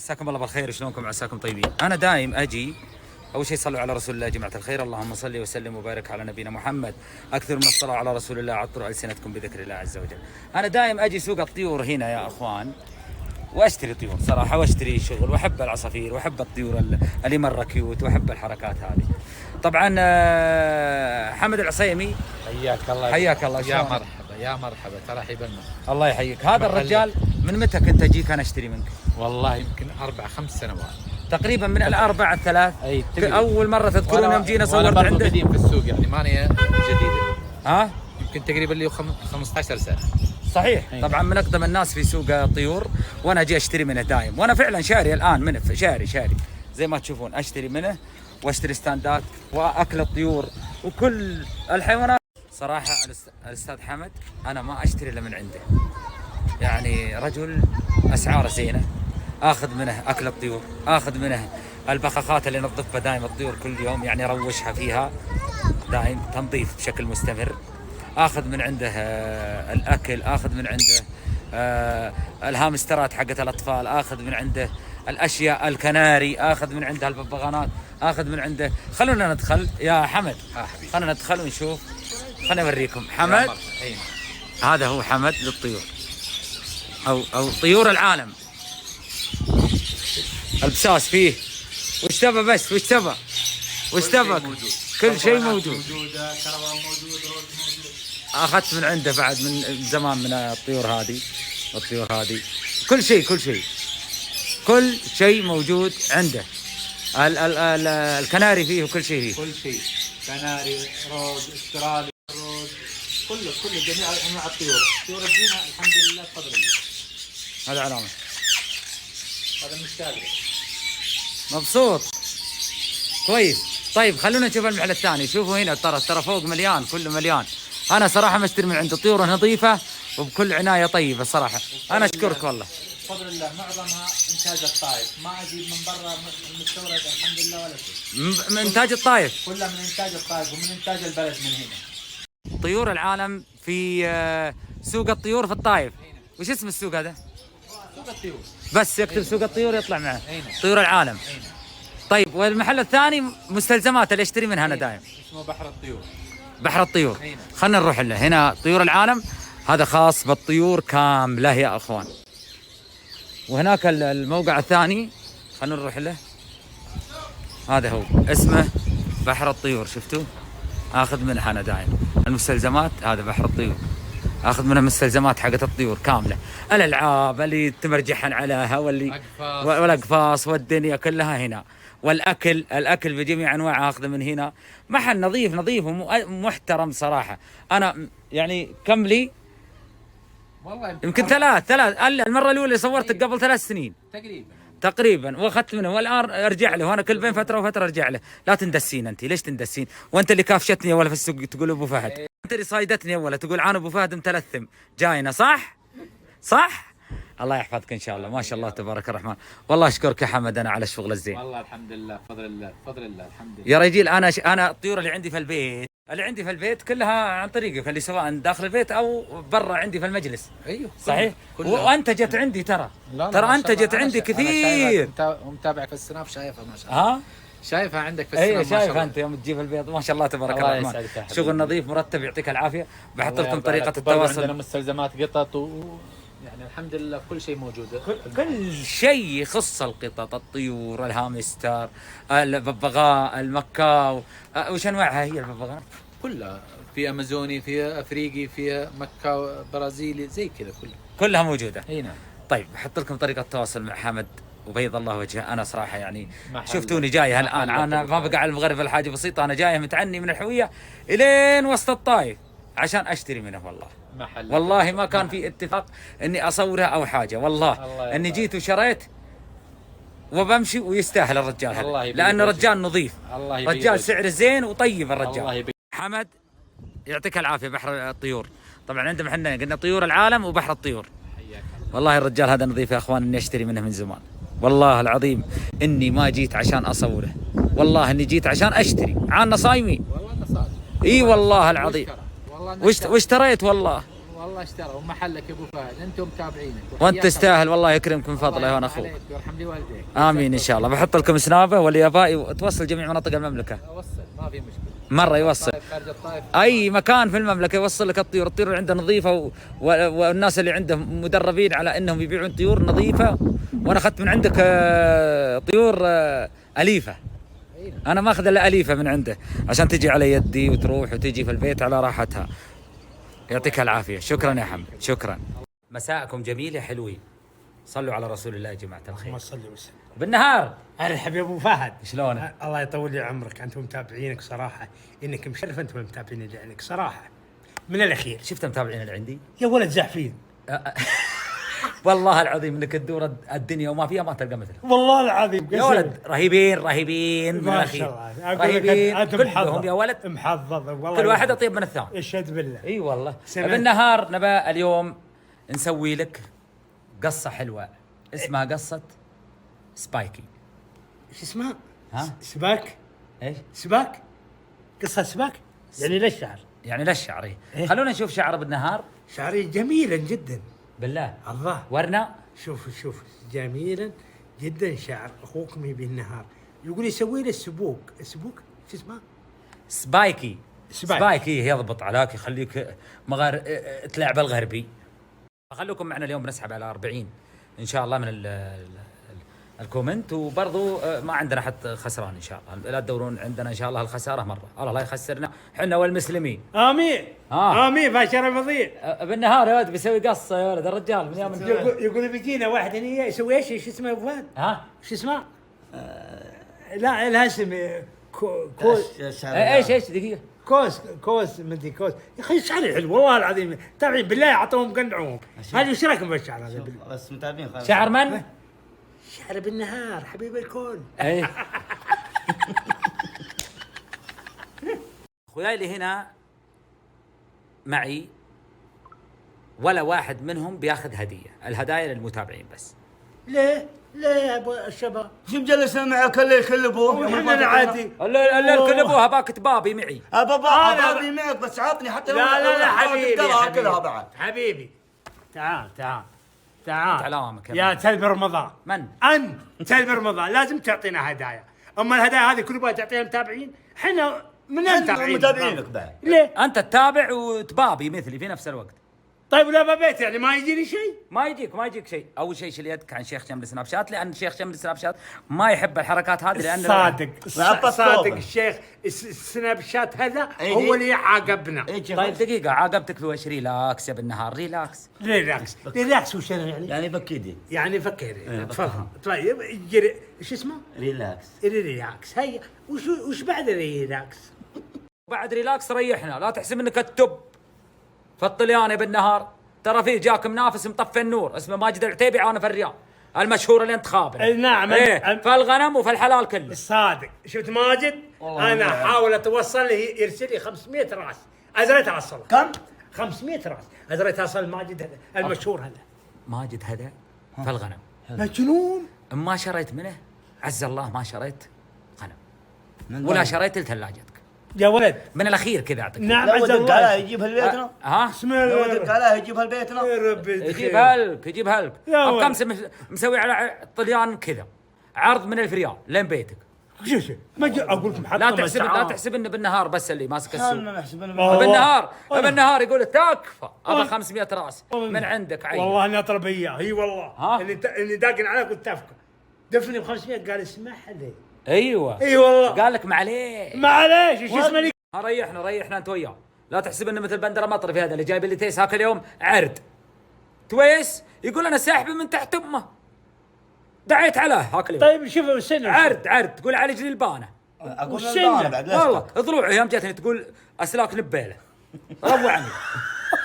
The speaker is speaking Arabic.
مساكم الله بالخير، شلونكم؟ عساكم طيبين. انا دايم اجي اول شيء صلوا على رسول الله يا جماعه الخير، اللهم صل وسلم وبارك على نبينا محمد، اكثر من الصلاه على رسول الله، عطروا السنتكم بذكر الله عز وجل. انا دايم اجي سوق الطيور هنا يا اخوان واشتري طيور صراحه، واشتري شغل، واحب العصافير واحب الطيور اللي مره كيوت، واحب الحركات هذه. طبعا حمد العصيمي حياك الله. حياك الله. يا مرحبا يا مرحبا، ترحيب بنا. الله يحييك. هذا الرجال من متى كنت اجيك انا اشتري منك؟ والله يمكن 4-5 سنوات تقريبا، من الاربع الثلاث. اي اول مره تذكرون يوم جينا صورت عنده قديم في السوق، يعني ماني جديده. ها يمكن تقريبا لي 15 سنه. صحيح. أي. طبعا من اقدم الناس في سوق الطيور، وانا اجي اشتري منه دايم، وانا فعلا شاري الان منه، شاري زي ما تشوفون اشتري منه، واشتري ستاندات واكل الطيور وكل الحيوانات. صراحه الاستاذ حمد انا ما اشتري الا من عنده، يعني رجل اسعاره زينه، اخذ منه اكل الطيور، اخذ منه البخاخات اللي نظفها دائم الطيور كل يوم، يعني اروشها فيها دائم تنظيف بشكل مستمر، اخذ من عنده الاكل، اخذ من عنده الهامسترات حقت الاطفال، اخذ من عنده الاشياء الكناري، اخذ من عنده الببغانات، اخذ من عنده. خلونا ندخل يا حمد، خلونا ندخل ونشوف، خليني اوريكم حمد. هذا هو حمد للطيور او طيور العالم. البساس فيه، وش تبى بس، وش تبى كل شيء موجود. اخذت من عنده بعد من زمان من الطيور هذه، كل شيء موجود عنده. الكناري فيه وكل شيء فيه، كناري، روز، استرالي، روز، كله جميع انواع الطيور. طيور الزينه الحمد لله بفضل الله. هذا علامه، هذا مستقبل مبسوط كويس. طيب خلونا نشوف المحل الثاني. شوفوا هنا ترى فوق مليان، كله مليان. انا صراحه مشتري من عنده طيور نظيفه وبكل عنايه طيبه صراحه. انا اشكرك والله. بفضل الله معظمها انتاج الطائف، ما اجيب من برا المستورد الحمد لله ولا شيء. من انتاج الطائف، كلها من انتاج الطائف ومن انتاج البلد من هنا. طيور العالم في سوق الطيور في الطائف. وش اسم السوق هذا؟ سوق الطيور. بس يكتب سوق الطيور يطلع معه طيور العالم. طيب والمحل الثاني مستلزمات اللي اشتري منها انا دايم اسمه بحر الطيور. خلنا نروح له. هنا طيور العالم، هذا خاص بالطيور كامله يا اخوان. وهناك الموقع الثاني خلنا نروح له، هذا هو اسمه بحر الطيور. شفتوا؟ اخذ منه انا دايم المستلزمات. هذا بحر الطيور، اخذ منه مستلزمات حقت الطيور كامله، الالعاب اللي تمرجحن عليها والاقفاص والدنيا كلها هنا، الاكل بجميع انواعه اخذه من هنا. محل نظيف ومحترم صراحه. انا يعني كم لي والله يمكن ثلاث المره الاولى صورتك قبل 3 سنين تقريبا واخذت منه، والان ارجع له، وانا كل بين فتره وفتره ارجع له. لا تندسين انت، ليش تندسين؟ وانت اللي كافشتني اول في السوق تقول ابو فهد، انت اللي صايدتني اول تقول عن ابو فهد متلثم جاينا، صح. الله يحفظك ان شاء الله. ما شاء الله تبارك الرحمن. والله اشكرك يا حمد انا على الشغل الزين. والله الحمد لله بفضل الله الحمد لله. يا رجل انا الطيور اللي عندي في البيت كلها عن طريقك، اللي سواء داخل البيت او برا عندي في المجلس. ايوه صحيح. وانتجت عندي ترى انتجت عندي كثير. ومتابعك في السناب، شايفها ما شاء الله. ها شايفها عندك في السناب. ايوه شايف انت يوم تجيب البيض ما شاء الله تبارك الرحمن. شغل نظيف مرتب، يعطيك العافيه. بحط لكم طريقه التواصل. عندنا مستلزمات قطط يعني الحمد لله كل شيء موجود. كل شيء يخص القطط، الطيور، الهامستر، الببغاء، المكاو. وش انواعها هي الببغاء؟ كلها، في امازوني، في افريقي، في مكاو، برازيلي، زي كذا كلها موجوده. اي نعم. طيب بحط لكم طريقه التواصل مع حمد وبيض الله وجهه. انا صراحه يعني شفتوني جايه الان، انا ما بقى على المغرب الحاجه بسيطه، انا جايه متعني من الحويه الين وسط الطايف عشان اشتري منه. والله ما كان في اتفاق اني اصورها او حاجه، والله اني جيت وشريت وبمشي، ويستاهل الرجال هذا لانه رجال نظيف، رجال سعر زين وطيب الرجال. حمد يعطيك العافيه. بحر الطيور طبعا عندنا احنا قلنا طيور العالم وبحر الطيور. والله الرجال هذا نظيف يا اخوان، اني اشتري منه من زمان. والله العظيم اني ما جيت عشان اصوره، والله اني جيت عشان اشتري. عنا صايمين. اي والله العظيم. واشتريت والله والله اشترى ومحلك يا ابو فهد، انتم متابعينك وانت تستاهل، والله يكرمك من فضله يا اخوك. ويرحم لي والديك. امين ان شاء الله. بحط لكم سنابه واليابائي وتوصل جميع مناطق المملكه. اوصل ما في مشكله. مره يوصل خارج الطائف اي مكان في المملكه يوصل لك الطيور. الطيور اللي عنده نظيفه والناس اللي عنده مدربين على انهم يبيعون طيور نظيفه. وانا اخذت من عندك طيور اليفه. انا ما اخذ الا اليفه من عنده عشان تجي على يدي وتروح وتجي في البيت على راحتها. يعطيك العافيه. شكرا يا حمد، شكرا. مساءكم جميل يا حلوين. صلوا على رسول الله يا جماعه الخير. اللهم صل وسلم. بالنهار ارحب يا ابو فهد. شلونك؟ الله يطول لي عمرك. انتم متابعينك صراحه، انك مشرف. انتم المتابعين اللي عندك صراحه من الاخير. شفت متابعين اللي عندي؟ يا ولد زعفين. والله العظيم انك تدور الدنيا وما فيها ما تلقى مثله. والله العظيم يا ولد رهيبين من ما الاخير. شاء الله. رهيبين انت كلهم يا ولد. محظظ والله. كل واحد اطيب من الثاني. اشهد بالله. اي والله. سمعت. بالنهار نبى اليوم نسوي لك قصه حلوه اسمها قصه سبايكي. ايش اسمها؟ ها؟ سباك؟ ايش؟ سباك؟ قصه سباك؟ يعني ليش شعر؟ يعني لا الشعر. إيه؟ خلونا نشوف شعر بالنهار. شعري جميلا جدا. بالله الله. ورنا. شوف جميلا جدا شعر اخوكم بالنهار. يقول يسوي له السبوك شو اسمه؟ سبايكي. سبايك. سبايكي يضبط عليك يخليك تلعب الغربي. خلوكم معنا اليوم بنسحب على 40 ان شاء الله من الكومنت. وبرضو ما عندنا حد خسران ان شاء الله. لا تدورون عندنا ان شاء الله الخساره مره. الله لا يخسرنا احنا والمسلمين. امين. امين باشر المضيع. بالنهار يا ولد بيسوي قصه يا ولد الرجال من يوم يقول بيجينا واحد هنا يسوي ايش اسمه ابو فهد؟ ها شو اسمه؟ لا لها اسم كوس. ايش دقيقه. كوس مدري كوس. يا اخي شعري حلو والله العظيم. تابعين بالله اعطوهم قنعوهم. هذا ايش رايكم بالشعر هذا؟ بس متابعين خلاص. شعر من؟ شعر بالنهار حبيب الكون. اي اخوياي اللي هنا معي ولا واحد منهم بياخذ هديه. الهدايا للمتابعين بس. ليه يا ابو الشباب؟ شو مجلسنا معك اللي يكلبوه؟ احنا عادي. الليل كلبوها باك بابي معي. بابي معك بس عطني حتى لا حبيبي بعد. حبيبي تعال تعلامك يا تلب رمضان. من؟ انت تلب رمضان لازم تعطينا هدايا. اما الهدايا هذه كلها تعطيها المتابعين. احنا من متابعينك بعد. ليه؟ انت تتابع وتبابي مثلي في نفس الوقت. طيب ولا ببيت يعني ما يجيني شيء؟ ما يجيك شيء. اول شيء شيل يدك عن شيخ شمل سناب شات، لان شيخ شمل سناب شات ما يحب الحركات هذه. لانه صادق الشيخ السناب شات هذا هو اللي عاقبنا. طيب دقيقه، عاقبتك في وش؟ ريلاكس يا بالنهار. ريلاكس وش يعني؟ يعني فكيدي. يعني فكر. تفضل. طيب ايش اسمه؟ ريلاكس. هيا وش بعد ريلاكس؟ بعد ريلاكس ريحنا. لا تحسب انك التوب في الطليانه بالنهار. ترى فيه جاك منافس مطفي النور اسمه ماجد العتيبي عانى في الرياض المشهور اللي انت خابر. نعم. فالغنم وفي الحلال كله. صادق. شفت ماجد؟ انا حاول اتوصل له يرسل لي 500 راس. ازريت اوصل. كم؟ 500 راس. ازريت اوصل ماجد هذا المشهور هذا. ماجد هذا فالغنم مجنون. ما شريت منه عز الله ما شريت غنم ولا شريت لثلاجتك يا ولد من الاخير كذا اعطيك. نعم عز الله. قالها يجيبها لبيتنا. ها لو قالها يجيبها لبيتنا. يا ربي يجيبها لك. كم مسوي على الطليان كذا عرض من 1000 ريال لين بيتك. ما اقول لكم حتى لا تحسب انه بالنهار بس اللي ماسك السوق. نحسب بالنهار يقول تكفى ابى 500 راس من عندك. عين والله اني اطلب اياه. اي والله اللي داقن عليه قلت تفكر دفني ب 500. قال اسمح لي. ايوه اي والله. قال لك معليش ايش اسمه لي. ريحنا انت وياه. لا تحسب انه مثل بندر مطري في هذا اللي جايب لي تيس هاك اليوم عرد تويس يقول انا ساحبه من تحت امه. دعيت عليه هاك اليوم. طيب شوف السنه عرد تقول على رجلي البانه. اقول البانه بعد والله ضلوعي يوم جاتني تقول اسلاك نبيله روعني.